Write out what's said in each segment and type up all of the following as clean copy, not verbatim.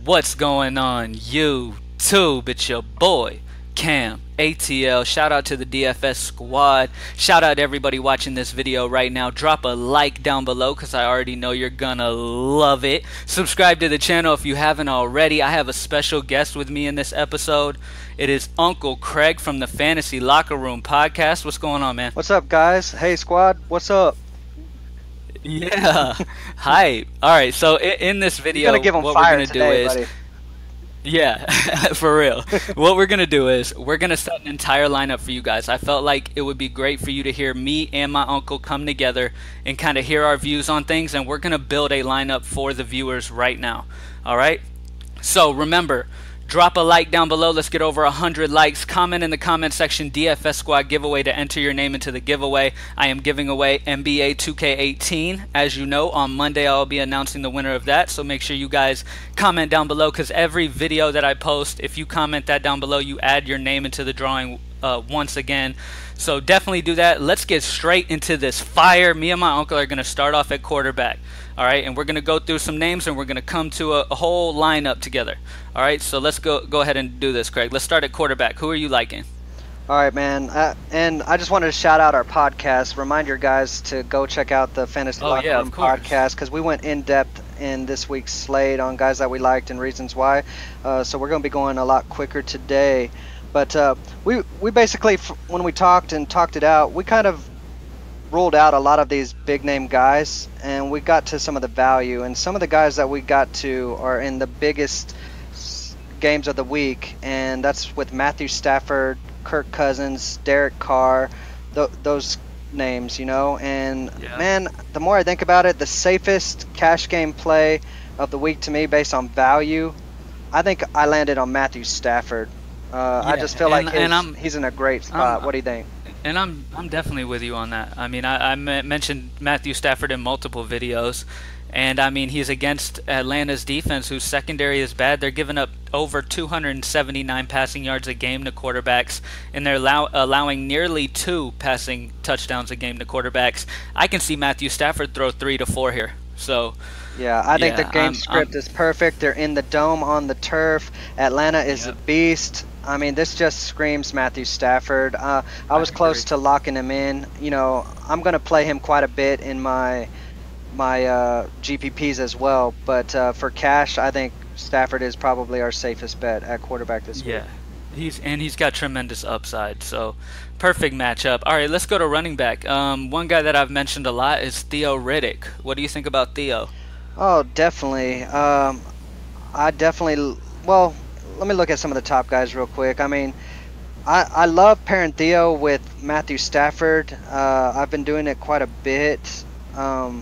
What's going on, YouTube? It's your boy, CamAtl. Shout out to the DFS squad. Shout out to everybody watching this video right now. Drop a like down below because I already know you're gonna love it. Subscribe to the channel if you haven't already. I have a special guest with me in this episode. It is Uncle Craig from the Fantasy Locker Room podcast. What's going on, man? What's up, guys? Hey, squad. What's up? Yeah. Hi. All right. So in this video, You're gonna give them what fire we're gonna today, do is, buddy. yeah, for real. What we're gonna do is we're gonna set an entire lineup for you guys. I felt like it would be great for you to hear me and my uncle come together and kind of hear our views on things, and we're gonna build a lineup for the viewers right now. All right. So remember, drop a like down below. Let's get over 100 likes. Comment in the comment section DFS Squad giveaway to enter your name into the giveaway. I am giving away NBA 2K18. As you know, on Monday I'll be announcing the winner of that. So make sure you guys comment down below, because every video that I post, if you comment that down below, you add your name into the drawing once again. So definitely do that. Let's get straight into this fire. Me and my uncle are going to start off at quarterback. All right, and we're going to go through some names, and we're going to come to a whole lineup together. All right, so let's go ahead and do this, Craig. Let's start at quarterback. Who are you liking? All right, man. And I just wanted to shout out our podcast. Remind your guys to go check out the Fantasy Locker Room podcast, because we went in depth in this week's slate on guys that we liked and reasons why. So we're going to be going a lot quicker today. But we basically, when we talked it out, we kind of ruled out a lot of these big name guys, and we got to some of the value, and some of the guys that we got to are in the biggest games of the week, and that's with Matthew Stafford, Kirk Cousins, Derek Carr, those names, you know. And yeah, man, the more I think about it, the safest cash game play of the week to me based on value, I think I landed on Matthew Stafford. I just feel like he's in a great spot. What do you think? And I'm definitely with you on that. I mean, I mentioned Matthew Stafford in multiple videos, and I mean, he's against Atlanta's defense, whose secondary is bad. They're giving up over 279 passing yards a game to quarterbacks, and they're allowing nearly 2 passing touchdowns a game to quarterbacks. I can see Matthew Stafford throw 3 to 4 here. So yeah, I think the game script is perfect. They're in the dome on the turf. Atlanta is a beast. I mean, this just screams Matthew Stafford. I was close to locking him in. You know, I'm going to play him quite a bit in my GPPs as well. But for cash, I think Stafford is probably our safest bet at quarterback this week. Yeah, he's got tremendous upside. So perfect matchup. All right, let's go to running back. One guy that I've mentioned a lot is Theo Riddick. What do you think about Theo? Oh, definitely. Well, let me look at some of the top guys real quick. I mean, I love pairing Theo with Matthew Stafford. I've been doing it quite a bit. I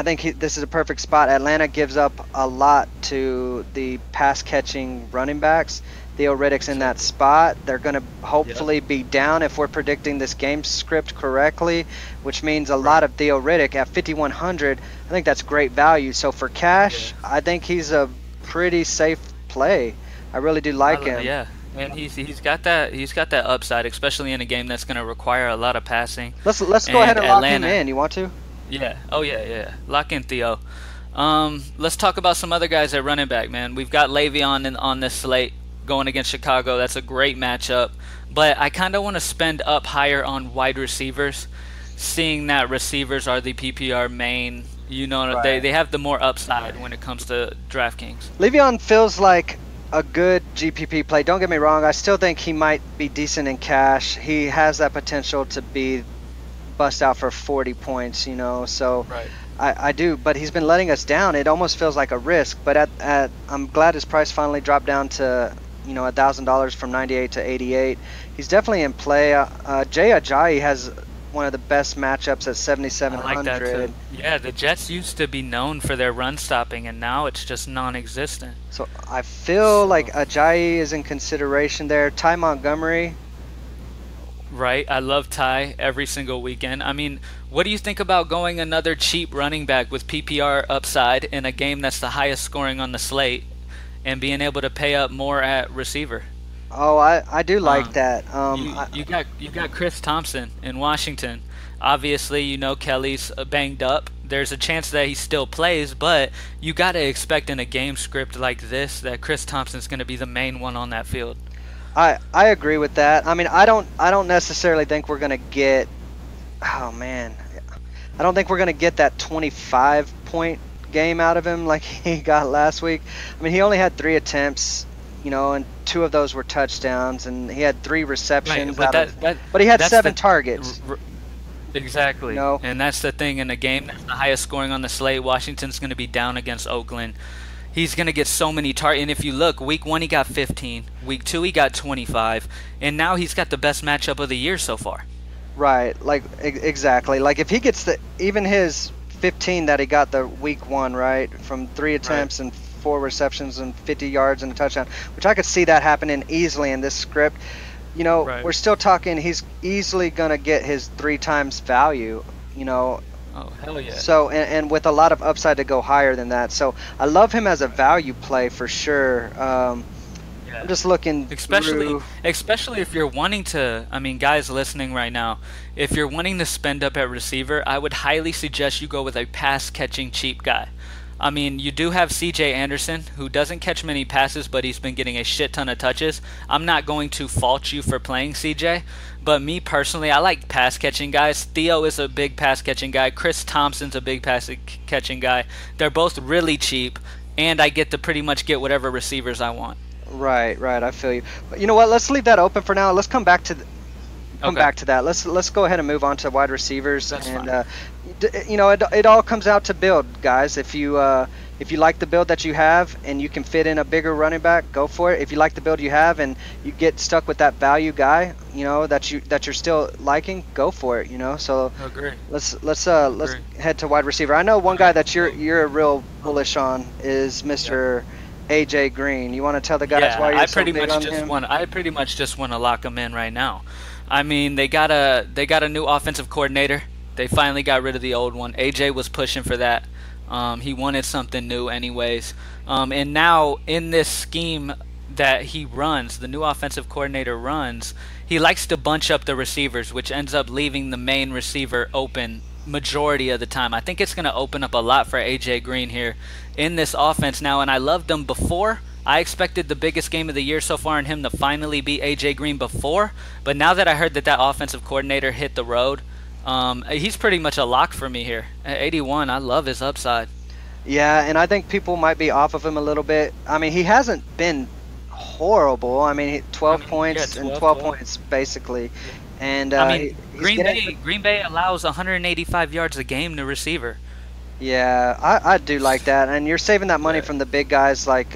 think this is a perfect spot. Atlanta gives up a lot to the pass-catching running backs. Theo Riddick's in that spot. They're going to hopefully be down if we're predicting this game script correctly, which means a lot of Theo Riddick at 5,100. I think that's great value. So for cash, I think he's a pretty safe play. I really do like him. Yeah, and he's got that upside, especially in a game that's going to require a lot of passing. Let's go ahead and lock him in. You want to? Yeah. Oh yeah. Lock in Theo. Let's talk about some other guys at running back, man. We've got Le'Veon on this slate going against Chicago. That's a great matchup. But I kind of want to spend up higher on wide receivers, seeing that receivers are the PPR main. You know, right. They have the more upside when it comes to Draftkings. Le'Veon feels like a good GPP play. Don't get me wrong. I still think he might be decent in cash. He has that potential to be bust out for 40 points, you know. So right. I do, but he's been letting us down. It almost feels like a risk. But I'm glad his price finally dropped down to, you know, $1,000 from 98 to 88. He's definitely in play. Jay Ajayi has one of the best matchups at 7,700. I like that too. Yeah, the Jets used to be known for their run stopping, and now it's just non-existent. So I feel like Ajayi is in consideration there. Ty Montgomery. Right, I love Ty every single weekend. I mean, what do you think about going another cheap running back with PPR upside in a game that's the highest scoring on the slate, and being able to pay up more at receiver? Oh, I do like that. You got Chris Thompson in Washington. Obviously, you know Kelly's banged up. There's a chance that he still plays, but you got to expect in a game script like this that Chris Thompson's going to be the main one on that field. I agree with that. I mean, I don't necessarily think we're going to get I don't think we're going to get that 25-point game out of him like he got last week. I mean, he only had 3 attempts, and 2 of those were touchdowns, and he had 3 receptions. Right, but he had 7 targets. Exactly. And that's the thing in the game that's the highest scoring on the slate. Washington's going to be down against Oakland. He's going to get so many targets. And if you look, week 1 he got 15, week 2 he got 25, and now he's got the best matchup of the year so far. Right, like exactly. Like if he gets even his 15 that he got the week 1, right, from 3 attempts and 4 receptions and 50 yards and a touchdown, which I could see that happening easily in this script. We're still talking he's easily going to get his 3 times value, Oh, hell yeah. So, and with a lot of upside to go higher than that. So, I love him as a value play for sure. I'm just looking especially if you're wanting to, guys listening right now, if you're wanting to spend up at receiver, I would highly suggest you go with a pass-catching cheap guy. You do have C.J. Anderson, who doesn't catch many passes, but he's been getting a shit ton of touches. I'm not going to fault you for playing C.J., but me personally, I like pass-catching guys. Theo is a big pass-catching guy. Chris Thompson's a big pass-catching guy. They're both really cheap, and I get to pretty much get whatever receivers I want. Right. I feel you. But you know what? Let's leave that open for now. Let's come back to back to that. Let's go ahead and move on to wide receivers. That's fine. It all comes out to build, guys. If you like the build that you have and you can fit in a bigger running back, go for it. If you like the build you have and you get stuck with that value guy, that you're still liking, go for it. So agree. Let's head to wide receiver. I know one guy that you're real bullish on is Mr. AJ Green. You want to tell the guys why you're so big on him? I pretty much just want to lock him in right now. They got a new offensive coordinator. They finally got rid of the old one. AJ was pushing for that. He wanted something new anyways. And now in this scheme that he runs, the new offensive coordinator runs, he likes to bunch up the receivers, which ends up leaving the main receiver open majority of the time. I think it's going to open up a lot for AJ Green here in this offense now, and I loved him before. I expected the biggest game of the year so far in him to finally be AJ Green before, but now that I heard that offensive coordinator hit the road, he's pretty much a lock for me here. At 81, I love his upside. Yeah, and I think people might be off of him a little bit. He hasn't been horrible. 12 points and 12 points basically. And Green Bay allows 185 yards a game to receiver. Yeah, I do like that. And you're saving that money from the big guys like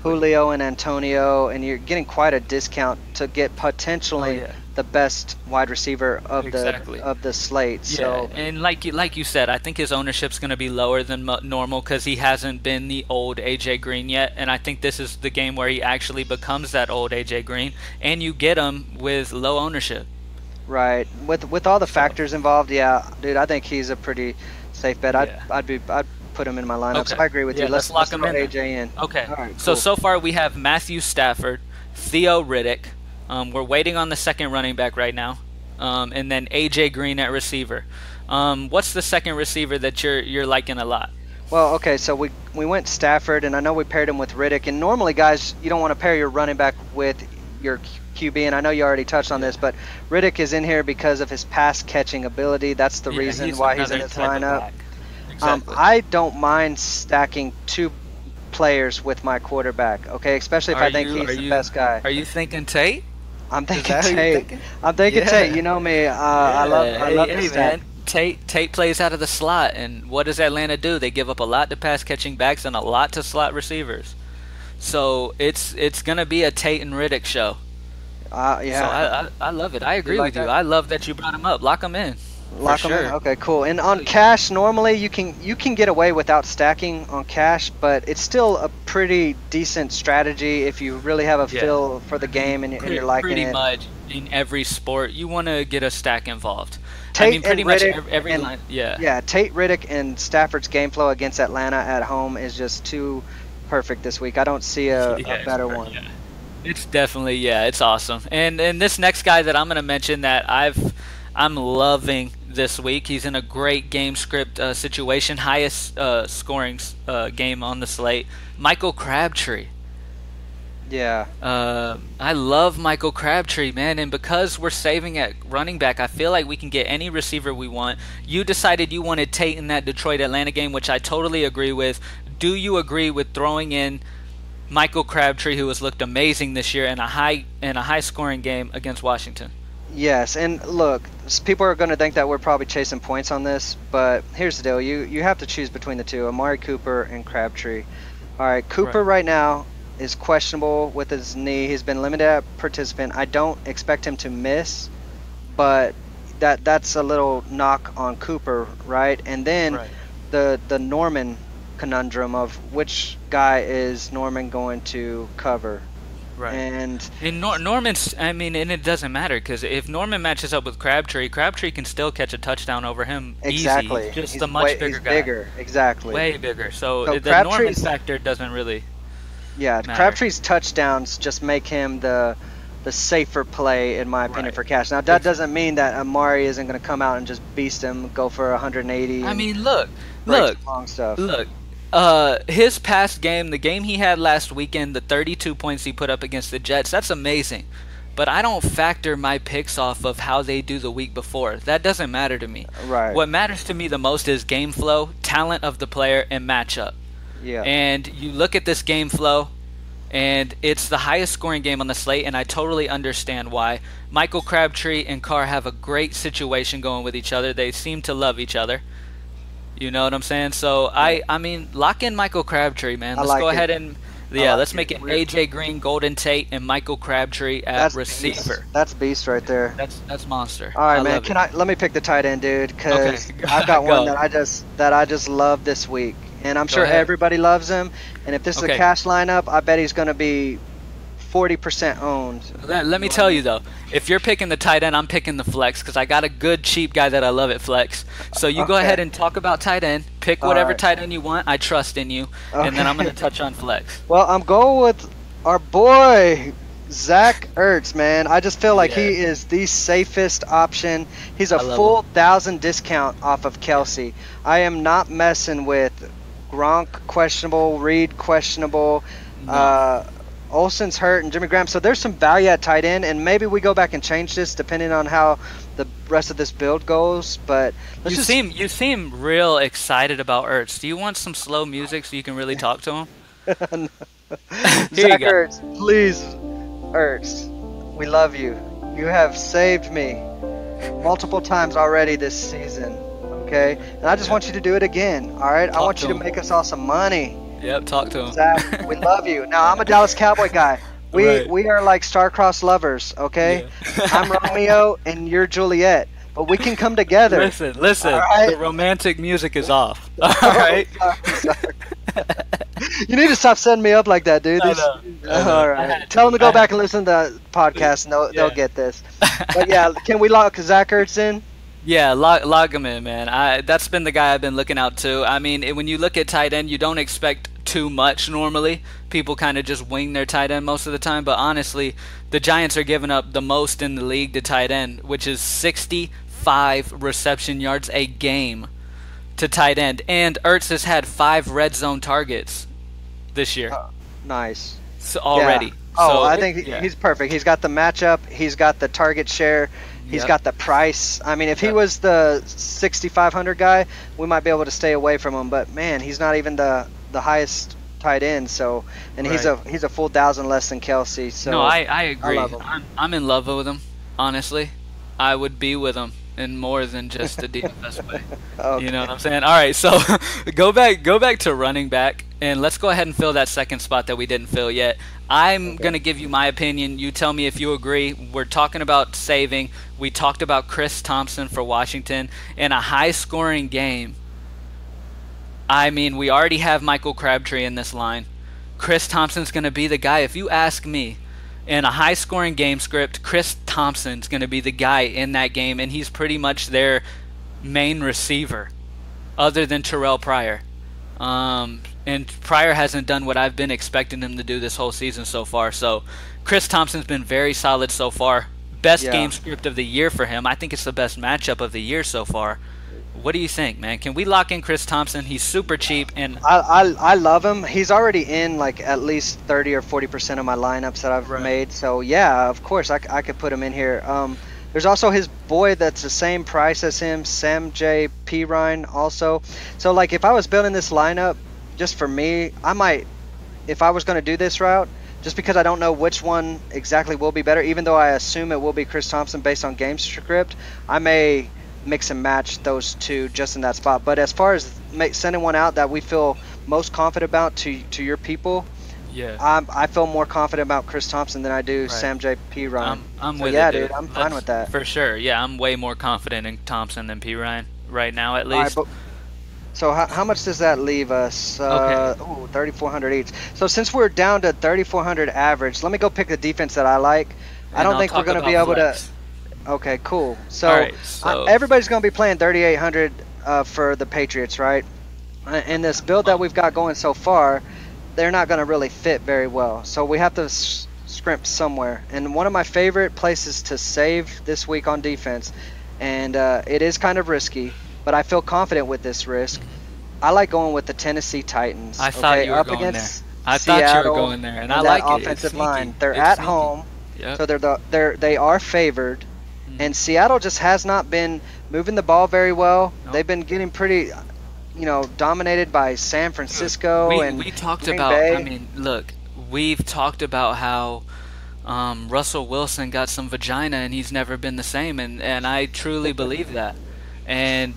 Julio and Antonio, and you're getting quite a discount to get potentially the best wide receiver of the slate. Yeah, so and like you said, I think his ownership's going to be lower than normal because he hasn't been the old AJ Green yet, and I think this is the game where he actually becomes that old AJ Green, and you get him with low ownership. Right, with all the factors involved, dude, I think he's a pretty safe bet. I'd put him in my lineup. Okay. So I agree with you. Let's lock him in. AJ in. Okay. All right, cool. So far we have Matthew Stafford, Theo Riddick. We're waiting on the second running back right now, and then AJ Green at receiver. What's the second receiver that you're liking a lot? Well, okay, so we went Stafford, and I know we paired him with Riddick. And normally, guys, you don't want to pair your running back with your QB, and I know you already touched on this, but Riddick is in here because of his pass-catching ability. That's the reason why he's in his lineup. Exactly. I don't mind stacking 2 players with my quarterback, okay? Especially if I think he's the best guy. Are you thinking Tate? I'm thinking Tate. I'm thinking Tate. You know me. I love this stack. Tate plays out of the slot, and what does Atlanta do? They give up a lot to pass-catching backs and a lot to slot receivers. So it's gonna be a Tate and Riddick show. Yeah. So I love it. I agree with you. I love that you brought him up. Lock him in. Lock them in. Okay, cool. And on cash, normally you can get away without stacking on cash, but it's still a pretty decent strategy if you really have a feel for the game and you're liking it. Pretty much in every sport, you want to get a stack involved. Tate pretty and much Riddick every line. Yeah, Tate, Riddick, and Stafford's game flow against Atlanta at home is just too perfect this week. I don't see a better one. Yeah. It's definitely it's awesome. And this next guy that I'm going to mention that I'm loving this week. He's in a great game script situation, highest scoring game on the slate. Michael Crabtree. Yeah. I love Michael Crabtree, man, and because we're saving at running back, I feel like we can get any receiver we want. You decided you wanted Tate in that Detroit-Atlanta game, which I totally agree with. Do you agree with throwing in Michael Crabtree, who has looked amazing this year, in a high scoring game against Washington? Yes, and look, people are going to think that we're probably chasing points on this, but here's the deal. You have to choose between the two, Amari Cooper and Crabtree. All right, Cooper right now is questionable with his knee. He's been limited at participant. I don't expect him to miss, but that's a little knock on Cooper, right? And then the Norman conundrum of which guy is Norman going to cover. Right. And Norman's, I mean, and it doesn't matter because if Norman matches up with Crabtree, Crabtree can still catch a touchdown over him exactly. easy. Just a much bigger guy. Bigger, exactly. Way bigger. So the Norman factor doesn't really matter. Crabtree's touchdowns just make him the safer play, in my opinion, for cash. Now, that doesn't mean that Amari isn't going to come out and just beast him, go for 180. I mean, look. Long stuff. Look. His past game, the game he had last weekend, the 32 points he put up against the Jets, that's amazing. But I don't factor my picks off of how they do the week before. That doesn't matter to me. Right. What matters to me the most is game flow, talent of the player, and matchup. Yeah. And you look at this game flow, and it's the highest scoring game on the slate, and I totally understand why. Michael Crabtree and Carr have a great situation going with each other. They seem to love each other. You know what I'm saying? So I mean, lock in Michael Crabtree, man. Let's go ahead and let's make it AJ Green, Golden Tate, and Michael Crabtree at receiver. Beast. That's beast right there. That's monster. All right, man. Let me pick the tight end, dude? Because I've got one that I just love this week, and I'm sure everybody loves him. And if this is a cash lineup, I bet he's going to be 40% owned. Let me tell you though, if you're picking the tight end, I'm picking the flex because I got a good cheap guy that I love at flex. So you go ahead and talk about tight end. Pick whatever tight end you want. I trust in you, and then I'm going to touch on flex. Well, I'm going with our boy Zach Ertz, man. I just feel like he is the safest option. He's a full 1,000 discount off of Kelsey. I am not messing with Gronk questionable, Reed questionable. No. Olsen's hurt and Jimmy Graham, so there's some value at tight end, and maybe we go back and change this depending on how the rest of this build goes. But you seem real excited about Ertz. Do you want some slow music so you can really talk to him? Zach Ertz, please, Ertz, we love you. You have saved me multiple times already this season. Okay, and I just want you to do it again. All right, I want you to make us all some money. Yep, talk to him. Zach, we love you. Now, I'm a Dallas Cowboy guy. We are like star-crossed lovers, okay? Yeah. I'm Romeo and you're Juliet, but we can come together. Listen. Right? The romantic music is off. All right? Sorry. You need to stop setting me up like that, dude. I know. All right. Tell them to go back and listen to the podcast, and they'll get this. But, yeah, can we lock Zach Ertz in? Yeah, log him in, man. That's been the guy I've been looking out to. I mean, when you look at tight end, you don't expect too much normally. People kind of just wing their tight end most of the time, but honestly, the Giants are giving up the most in the league to tight end, which is 65 reception yards a game to tight end. And Ertz has had 5 red zone targets this year. Nice. So already. Yeah. Oh, I think he's perfect. He's got the matchup. He's got the target share. He's got the price. I mean, if he was the 6,500 guy, we might be able to stay away from him. But man, he's not even the highest tight end. So, and he's a full 1,000 less than Kelsey. So no, I agree. I'm in love with him. Honestly, I would be with him in more than just the DFS way. Okay. You know what I'm saying? All right, so go back to running back, and let's go ahead and fill that second spot that we didn't fill yet. I'm going to give you my opinion. You tell me if you agree. We're talking about saving. We talked about Chris Thompson for Washington in a high-scoring game. I mean, we already have Michael Crabtree in this line. Chris Thompson's going to be the guy. If you ask me, in a high-scoring game script, Chris Thompson's going to be the guy in that game, and he's pretty much their main receiver other than Terrell Pryor. And Pryor hasn't done what I've been expecting him to do this whole season so far. So Chris Thompson's been very solid so far. best game script of the year for him. I think it's the best matchup of the year so far. What do you think, man? Can we lock in Chris Thompson? He's super cheap, and I love him. He's already in like at least 30 or 40% of my lineups that I've made. So yeah, of course I could put him in here. There's also his boy that's the same price as him, Sam J. Pirine also. So like if I was building this lineup just for me, I might, if I was going to do this route, just because I don't know which one exactly will be better, even though I assume it will be Chris Thompson based on game script, I may mix and match those two just in that spot. But as far as sending one out that we feel most confident about to your people, I feel more confident about Chris Thompson than I do Sam J. Pirine. I'm with it, dude. I'm fine with that. For sure. Yeah, I'm way more confident in Thompson than Pirine right now, at least. All right, so how much does that leave us? 3,400 each. So since we're down to 3,400 average, let me go pick the defense that I like. And I don't think we're going to be able to. Okay, cool. So, everybody's going to be playing 3,800 for the Patriots, right? And this build that we've got going so far, they're not going to really fit very well. So we have to scrimp somewhere. And one of my favorite places to save this week on defense, and it is kind of risky, but I feel confident with this risk. I like going with the Tennessee Titans. I thought you were going there. I thought you were going there, and I like it. Offensive line. They're at home, so they are favored. And Seattle just has not been moving the ball very well. Nope. They've been getting pretty, dominated by San Francisco and we talked Green about. Bay. I mean, look, we've talked about how Russell Wilson got some vagina and he's never been the same, and I truly believe that. And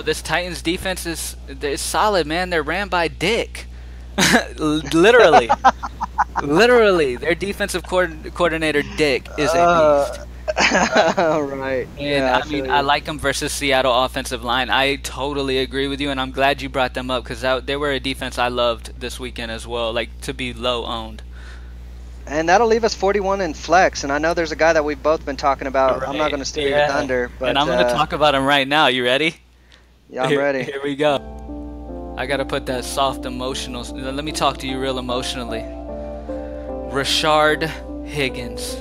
this Titans defense is solid, man. They're ran by Dick, literally, literally. Their defensive coordinator Dick is a beast. Right. And I like them versus Seattle offensive line. I totally agree with you, and I'm glad you brought them up because they were a defense I loved this weekend as well, like to be low owned. And that'll leave us 41 in flex, and I know there's a guy that we've both been talking about. Right. I'm not going to steal your thunder, but and I'm going to talk about him right now. You ready? Yeah, I'm ready. Here we go. I got to put that soft emotional. Let me talk to you real emotionally. Rashard Higgins.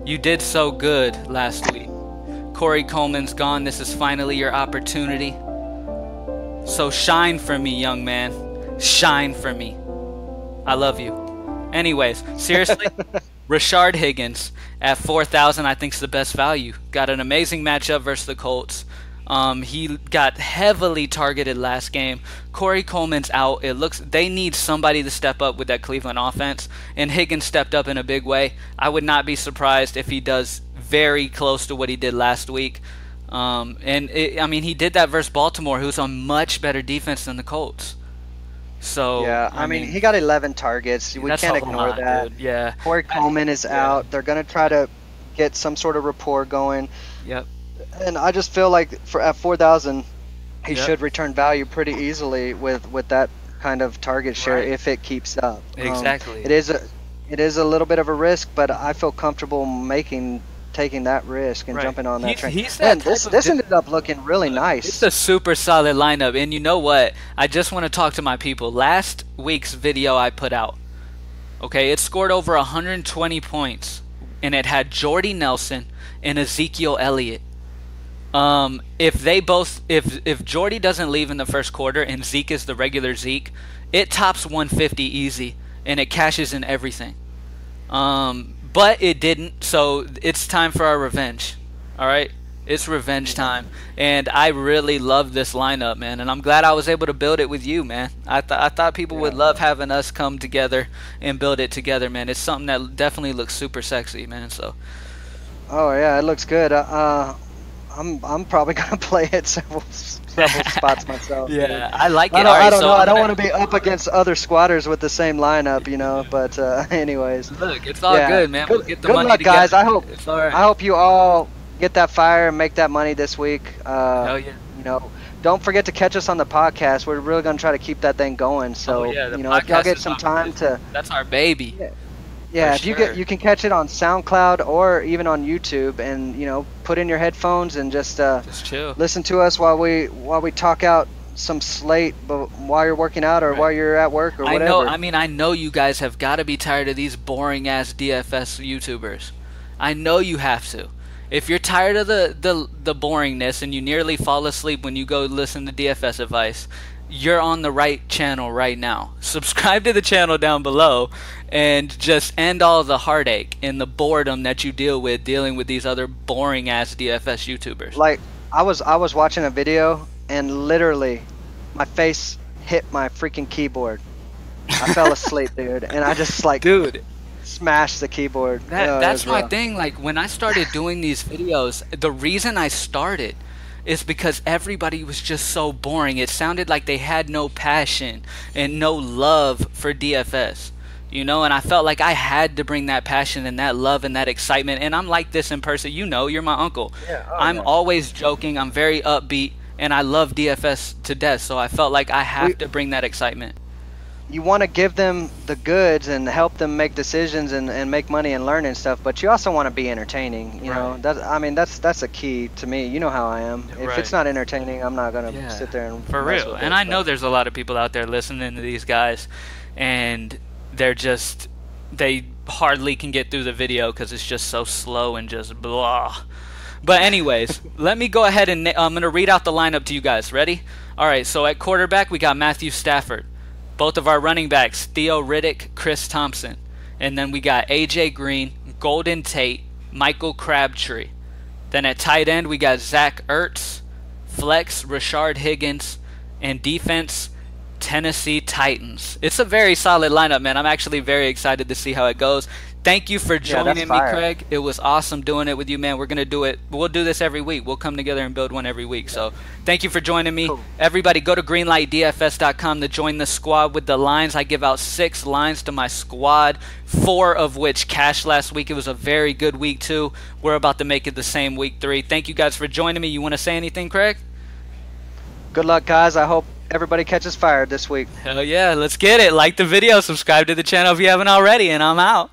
You did so good last week. Corey Coleman's gone. This is finally your opportunity. So shine for me, young man. Shine for me. I love you. Anyways, seriously, Rashard Higgins at 4,000 I think is the best value. Got an amazing matchup versus the Colts. He got heavily targeted last game. Corey Coleman's out. They need somebody to step up with that Cleveland offense, and Higgins stepped up in a big way. I would not be surprised if he does very close to what he did last week. He did that versus Baltimore, who's a much better defense than the Colts. So yeah, I mean he got 11 targets. We can't ignore that. Dude. Yeah. Corey Coleman is out. They're going to try to get some sort of rapport going. Yep. And I just feel like at 4,000, he should return value pretty easily with that kind of target share if it keeps up. Exactly. It is a little bit of a risk, but I feel comfortable taking that risk and jumping on that train. This ended up looking really nice. It's a super solid lineup, and you know what? I just want to talk to my people. Last week's video I put out, okay, it scored over 120 points, and it had Jordy Nelson and Ezekiel Elliott. If Jordy doesn't leave in the first quarter and Zeke is the regular Zeke, it tops 150 easy, and it cashes in everything. But it didn't, so it's time for our revenge. All right? It's revenge time. And I really love this lineup, man. And I'm glad I was able to build it with you, man. I thought people would love having us come together and build it together, man. It's something that definitely looks super sexy, man. So. Oh, yeah, it looks good. I'm probably going to play it several spots myself. Yeah, I like it. I don't know. I don't want to be up against other squatters with the same lineup, But anyways, look, it's all good, man. We'll get the good money luck, together. guys. I hope you all get that fire and make that money this week. Hell yeah. Don't forget to catch us on the podcast. We're really going to try to keep that thing going. So if y'all get some time that's our baby. Yeah, if you can catch it on SoundCloud or even on YouTube, and put in your headphones and just chill. Listen to us while we talk out some Slate, but while you're working out or while you're at work or whatever. I know you guys have got to be tired of these boring ass DFS YouTubers, I know you have to. If you're tired of the boringness and you nearly fall asleep when you go listen to DFS advice, you're on the right channel right now. Subscribe to the channel down below and just end all the heartache and the boredom that you deal with dealing with these other boring ass DFS YouTubers. Like I was watching a video and literally my face hit my freaking keyboard. I fell asleep, dude, and I just like smashed the keyboard. That's my thing. Like when I started doing these videos, the reason I started is because everybody was just so boring. It sounded like they had no passion and no love for DFS. You know, and I felt like I had to bring that passion and that love and that excitement. And I'm like this in person. You know, you're my uncle. Yeah, I'm always joking. I'm very upbeat, and I love DFS to death. So I felt like I have to bring that excitement. You want to give them the goods and help them make decisions and make money and learn and stuff, but you also want to be entertaining. You know, that's a key to me. You know how I am. If it's not entertaining, I'm not gonna sit there and for real. And I know there's a lot of people out there listening to these guys, and they hardly can get through the video because it's just so slow and just blah. But anyways, let me go ahead and I'm gonna read out the lineup to you guys. Ready? All right. So at quarterback we got Matthew Stafford. Both of our running backs, Theo Riddick, Chris Thompson. And then we got A.J. Green, Golden Tate, Michael Crabtree. Then at tight end, we got Zach Ertz, flex, Rashard Higgins, and defense, Tennessee Titans. It's a very solid lineup, man. I'm actually very excited to see how it goes. Thank you for joining me, Craig. It was awesome doing it with you, man. We're going to do it. We'll do this every week. We'll come together and build one every week. So thank you for joining me. Cool. Everybody go to greenlightdfs.com to join the squad with the lines. I give out 6 lines to my squad, 4 of which cashed last week. It was a very good week 2. We're about to make it the same week 3. Thank you guys for joining me. You want to say anything, Craig? Good luck, guys. I hope everybody catches fire this week. Hell yeah. Let's get it. Like the video. Subscribe to the channel if you haven't already. And I'm out.